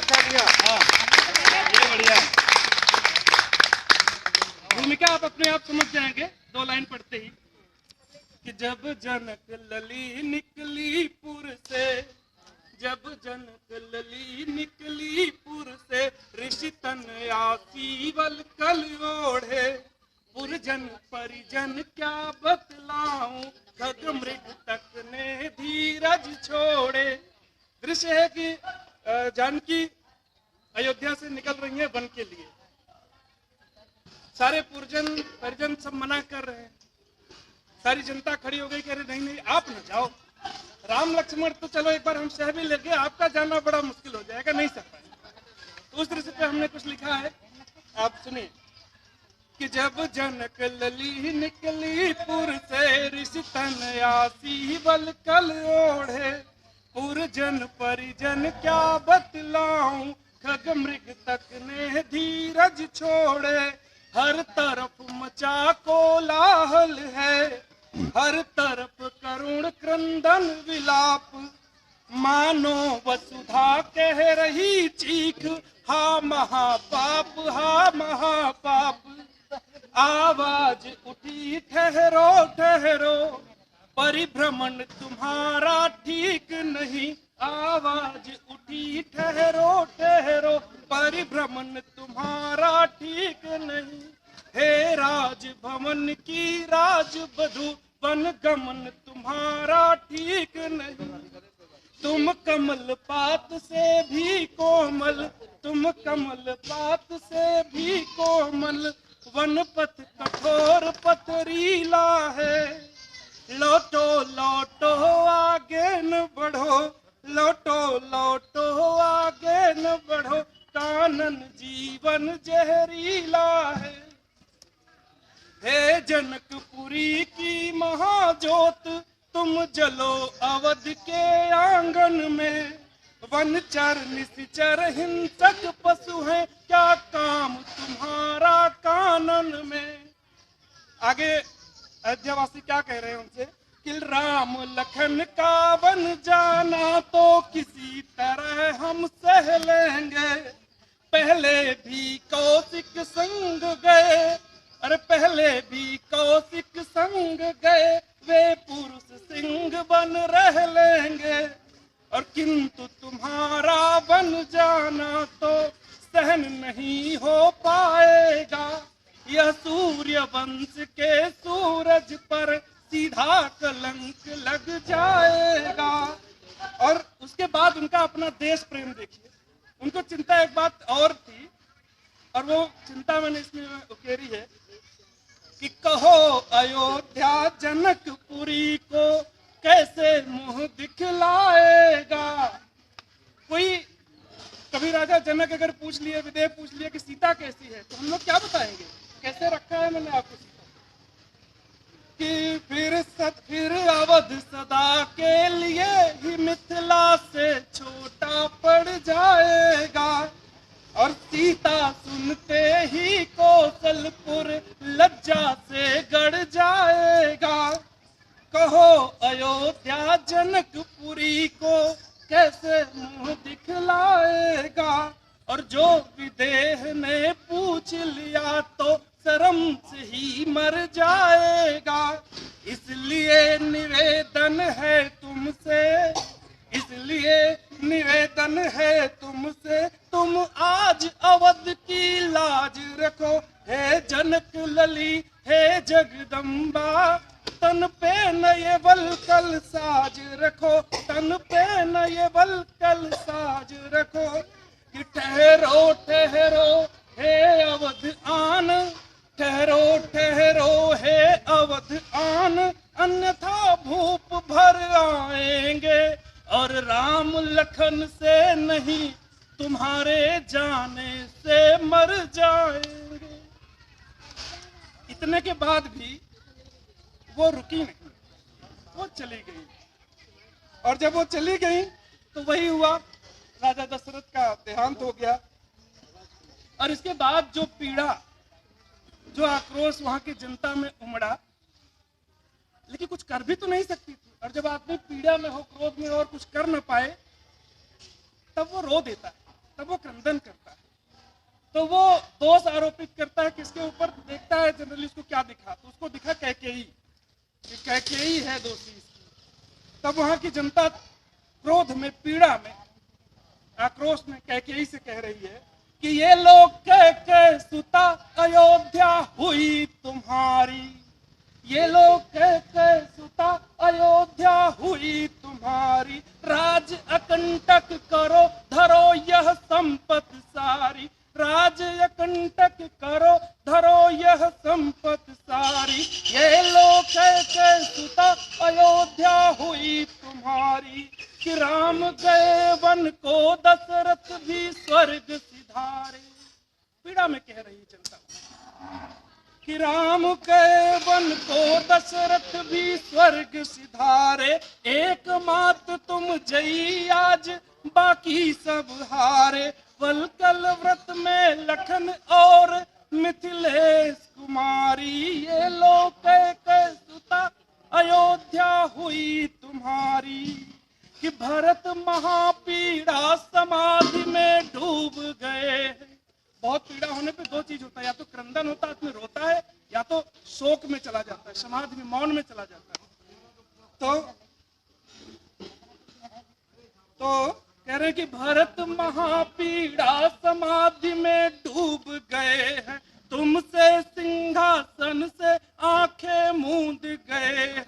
हाँ, ये बढ़िया है। भूमिका आप अपने आप समझ जाएंगे 2 लाइन पढ़ते ही कि जब जनक लली निकली पुर से, जब जनक लली निकली पुर से, ऋषि तन आसी वल कल ओढ़े, पुरजन परिजन क्या बतलाऊं, खग मृग तक ने धीरज छोड़े। दृश्य है कि जानकी अयोध्या से निकल रही है वन के लिए। सारे पुरजन परिजन सब मना कर रहे हैं, सारी जनता खड़ी हो गई, कह रहे नहीं नहीं आप न जाओ, राम लक्ष्मण तो चलो एक बार हम सह भी लेंगे, आपका जाना बड़ा मुश्किल हो जाएगा, नहीं सह पाएंगे। तो उस दृश्य पे हमने कुछ लिखा है, आप सुनिए कि जब जनक लली निकली पुर से, ऋषि तन आसी वल कल ओढ़े, पुरजन परिजन क्या बतलाऊं, खग मृग तक ने धीरज छोड़े। हर तरफ मचा कोलाहल है, हर तरफ करुण क्रंदन विलाप, मानो वसुधा कह रही चीख, हा महापाप हा महापाप। आवाज उठी ठहरो ठहरो, परिभ्रमण तुम्हारा ठीक नहीं, आवाज उठी ठहरो ठहरो, परिभ्रमण तुम्हारा ठीक नहीं। हे राज भवन की राजवधू, वन गमन तुम्हारा ठीक नहीं। तुम कमल पात से भी कोमल, तुम कमल पात से भी कोमल, वन पथ कठोर पथरीला है। लौटो लौटो आगे न बढ़ो, लौटो लौटो आगे न बढ़ो, कानन जीवन जहरीला है। हे जनकपुरी की महाज्योत, तुम जलो अवध के आंगन में, वनचर निश्चर हिंसक पशु हैं, क्या काम तुम्हारा कानन में। आगे अयोध्यावासी क्या कह रहे हैं उनसे कि राम लखन का वन जाना तो किसी तरह हम सह लेंगे, पहले भी कौशिक संग गए, अरे पहले भी कौशिक संग गए, वे पुरुष सिंह बन रह लेंगे। और किंतु तुम्हारा बन जाना तो सहन नहीं हो पाएगा, यह सूर्य वंश के सूरज पर सीधा कलंक लग जाएगा। और उसके बाद उनका अपना देश प्रेम देखिए, उनको चिंता एक बात और थी, और वो चिंता मैंने इसमें उकेरी है कि कहो अयोध्या जनकपुरी को कैसे मुंह दिखलाएगा। कोई कभी राजा जनक अगर पूछ लिए, विदेह पूछ लिए कि सीता कैसी है, तो हम लोग क्या बताएंगे, कैसे रखा है मैंने आपको सीता, कि फिर अवध सदा के लिए ही मिथिला से छोटा पड़ जाएगा, और सीता सुनते ही कौशलपुर लज्जा से गड़ जाएगा। कहो अयोध्या जनकपुरी को कैसे मुंह दिखलाएगा, और जो विदेह ने पूछ लिया तो शर्म से ही मर जाएगा। इसलिए निवेदन है तुमसे, इसलिए निवेदन है तुमसे, तुम आज अवध की लाज रखो। हे जनक लली हे जगदम्बा, तन पे न ये वलकल साज रखो, तन पे न ये वलकल साज रखो। कि ठहरो ठहरो हे अवध आन, ठहरो ठहरो हे अवध आन, अन्यथा भूप भर आएंगे, और राम लखन से नहीं तुम्हारे जाने से मर जाएंगे। इतने के बाद भी वो रुकी नहीं, वो चली गई। और जब वो चली गई तो वही हुआ, राजा दशरथ का देहांत हो गया। और इसके बाद जो पीड़ा, जो आक्रोश वहां की जनता में उमड़ा, लेकिन कुछ कर भी तो नहीं सकती थी। और जब आदमी पीड़ा में हो, क्रोध में हो और कुछ कर न पाए, तब वो रो देता है। तब वो क्रंदन करता है। तो वो दोष आरोपित करता है किसके ऊपर, देखता है जनरली उसको क्या दिखा, तो उसको दिखा कैकेयी, कि कैकेयी है दोषी इसकी। तब वहां की जनता क्रोध में, पीड़ा में, आक्रोश में कैकेयी से कह रही है कि ये लोग कह सुता अयोध्या हुई तुम्हारी, ये लोग कह सुता अयोध्या हुई तुम्हारी, राज अकंटक करो धरो यह संपत्ति सारी, राज अकंटक करो धरो यह संपत्ति सारी, ये लोग कह सुता अयोध्या हुई तुम्हारी, कि राम गए वन को दशरथ भी स्वर्ग सिधारे। पीड़ा में कह रही जनता कि राम गए वन को दशरथ भी स्वर्ग सिधारे, एकमात्र तुम जई आज बाकी सब हारे, वलकल व्रत में लखन और मिथिलेश कुमारी, ये लोग कह सुता अयोध्या हुई तुम्हारी, कि भरत महापीड़ा समाधि में डूब गए। बहुत पीड़ा होने पे दो चीज होता है, या तो क्रंदन होता है, उसमें रोता है, या तो शोक में चला जाता है, समाधि में, मौन में चला जाता है। तो कह रहे कि भरत महापीड़ा समाधि में डूब गए हैं, तुमसे सिंहासन से आंखें मूंद गए हैं,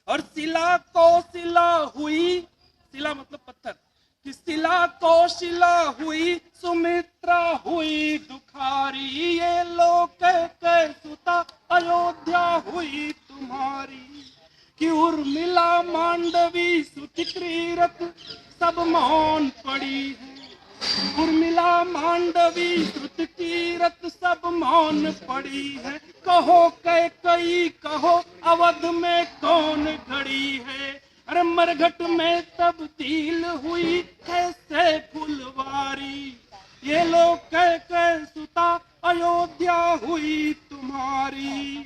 और शिला को शिला हुई, शिला मतलब पत्थर, कि शिला को शिला हुई सुमित्रा हुई दुखारी, ये लोग कह सुता अयोध्या हुई तुम्हारी, कि उर्मिला मांडवी सुचिक्रीरथ सब मौन पड़ी है, उर्मिला मांडवी सुचिक्रीरथ सब मौन पड़ी है, कहो कैकेयी कहो अवध में कौन घड़ी है, अरे मरघट में तब्दील हुई कैसे फुलवारी, ये लोग कह सुता अयोध्या हुई तुम्हारी,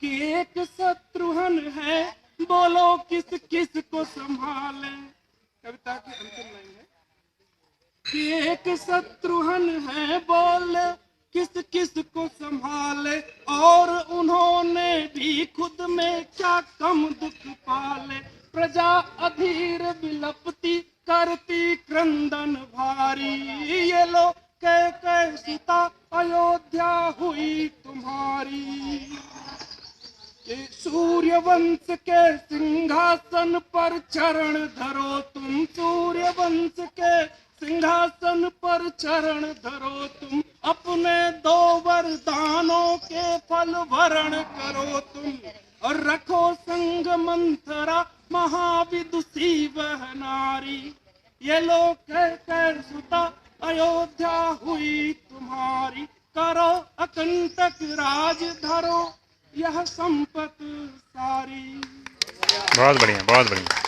कि एक शत्रुघ्न है बोलो किस किस को संभाले। कविता की अंतिम लाइन है कि एक शत्रुघ्न है बोले किस किस को संभाले, और उन्होंने भी खुद में क्या कम दुख पाले, प्रजा अधीर विलपती करती क्रंदन भारी, ये लोग कह सुता अयोध्या हुई तुम्हारी, सूर्य वंश के सिंहासन पर चरण धरो तुम, सूर्य वंश के सिंहासन पर चरण धरो तुम, अपने दो वरदानों के फल वरण करो तुम, और रखो संग मंथरा महाविदुषी वह नारी, ये लोग कह सुता अयोध्या हुई तुम्हारी, करो अकंटक राज धरो यह संपत सारी। बहुत बढ़िया, बहुत बढ़िया।